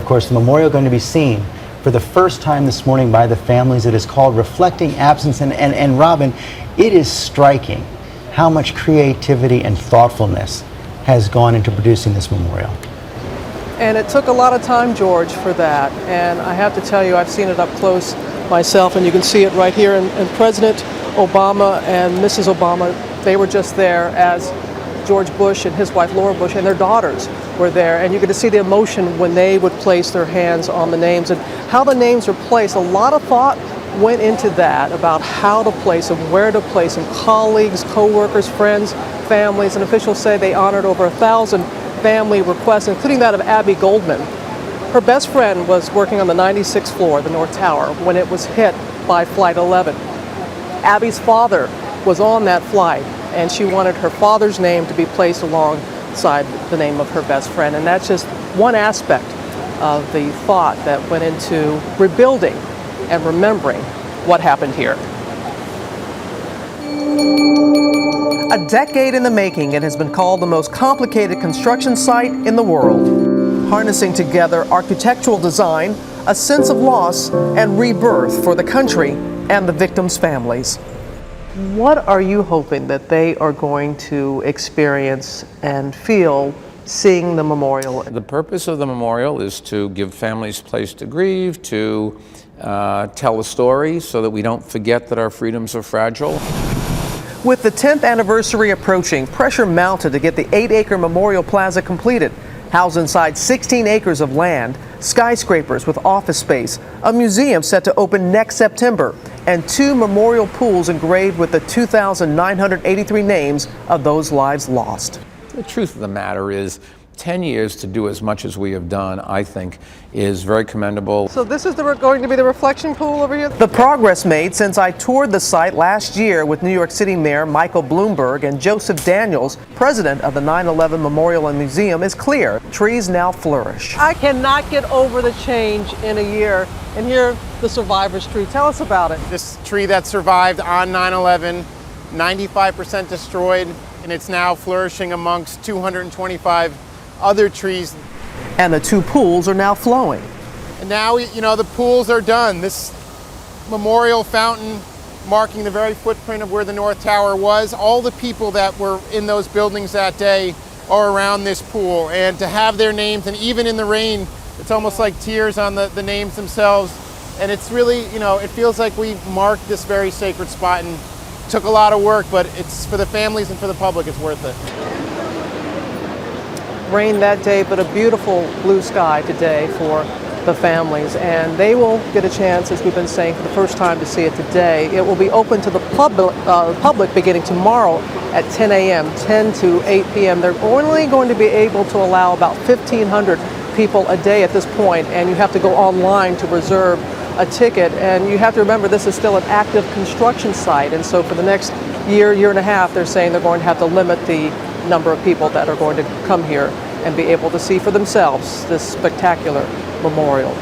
course, the memorial going to be seen for the first time this morning by the families. It is called Reflecting Absence. And Robin, it is striking how much creativity and thoughtfulness has gone into producing this memorial. And it took a lot of time, George, for that. And I have to tell you, I've seen it up close myself, and you can see it right here. And President Obama and Mrs. Obama, they were just there, as George Bush and his wife Laura Bush and their daughters were there. And you get to see the emotion when they would place their hands on the names and how the names are placed. A lot of thought went into that about how to place them, where to place them. Colleagues, co-workers, friends, families, and officials say they honored over 1,000 family requests, including that of Abby Goldman. Her best friend was working on the 96th floor, the North Tower, when it was hit by Flight 11. Abby's father was on that flight, and she wanted her father's name to be placed alongside the name of her best friend. And that's just one aspect of the thought that went into rebuilding and remembering what happened here. A decade in the making, it has been called the most complicated construction site in the world, harnessing together architectural design, a sense of loss, and rebirth for the country and the victims' families. What are you hoping that they are going to experience and feel seeing the memorial? The purpose of the memorial is to give families a place to grieve, to tell a story so that we don't forget that our freedoms are fragile. With the 10th anniversary approaching, pressure mounted to get the 8-acre Memorial Plaza completed. Housed inside 16 acres of land, skyscrapers with office space, a museum set to open next September, and 2 memorial pools engraved with the 2,983 names of those lives lost. The truth of the matter is, 10 years to do as much as we have done, I think, is very commendable. So this is going to be the reflection pool over here? The progress made since I toured the site last year with New York City Mayor Michael Bloomberg and Joseph Daniels, president of the 9/11 Memorial and Museum, is clear. Trees now flourish. I cannot get over the change in a year. And here, the survivor's tree. Tell us about it. This tree that survived on 9/11, 95% destroyed, and it's now flourishing amongst 225 other trees. And the 2 pools are now flowing. And now, the pools are done. This memorial fountain marking the very footprint of where the North Tower was. All the people that were in those buildings that day are around this pool. And to have their names, and even in the rain, it's almost like tears on the names themselves. And it's really, it feels like we marked this very sacred spot, and it took a lot of work, but it's for the families and for the public, it's worth it. Rain that day, but a beautiful blue sky today for the families, and they will get a chance, as we've been saying, for the first time to see it today. It will be open to the public beginning tomorrow at 10 a.m., 10 to 8 p.m. They're only going to be able to allow about 1,500 people a day at this point, and you have to go online to reserve a ticket. And you have to remember, this is still an active construction site, and so for the next year and a half, they're saying they're going to have to limit the number of people that are going to come here and be able to see for themselves this spectacular memorial.